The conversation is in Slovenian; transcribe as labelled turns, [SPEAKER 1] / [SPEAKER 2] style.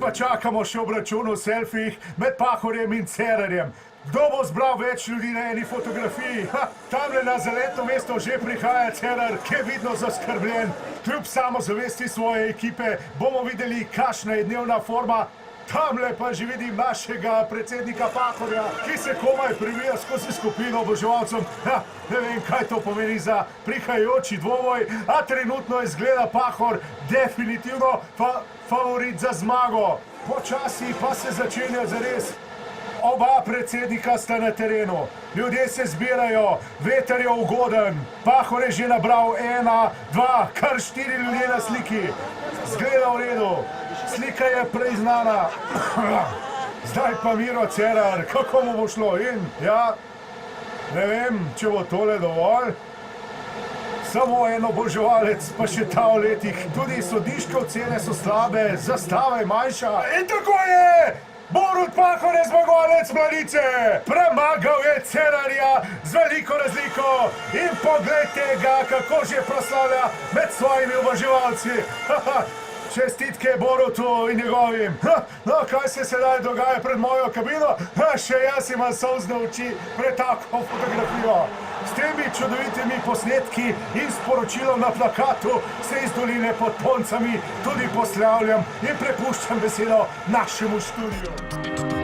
[SPEAKER 1] pa čakamo še obračun v selfijih med Pahorjem in Cerarjem. Kdo bo zbral več ljudi na eni fotografiji? Tamle na zaletno mesto že prihaja Cerar, ki je vidno zaskrbljen. Kljub samozavesti svoje ekipe bomo videli, kakšna je dnevna forma. Tamle pa že vidim našega predsednika Pahorja, ki se komaj privija skozi skupino oboževalcem. Ne vem, kaj to pomeni za prihajajoči dvoboj, a trenutno izgleda Pahor definitivno favorit za zmago. Počasi pa se začenja zares. Oba predsednika sta na terenu, ljudje se zbirajo, veter je ugoden, Pahor je že nabral 1, 2, kar 4 ljudje na sliki. Zgleda v redu, slika je prej znana. Zdaj pa Miro Cerar, kako mu bo šlo in ja, ne vem, če bo tole dovolj. Samo en oboževalec pa še ta v letih, tudi sodiške ocene so slabe, zastava je manjša in tako je! Borut Pahor je zmagovalec Mladice! Premagal je Cerarja z veliko razliko in poglejte ga, kako že proslavlja med svojimi oboževalci. Čestitke Borutu in njegovim. No, kaj se sedaj dogaja pred mojo kabino? Še jaz imam solzne oči pred tako fotografijo. S temi čudovitimi posnetki in sporočilom na plakatu se iz doline pod Poncami tudi poslavljam in prepuščam besedo našemu študiju.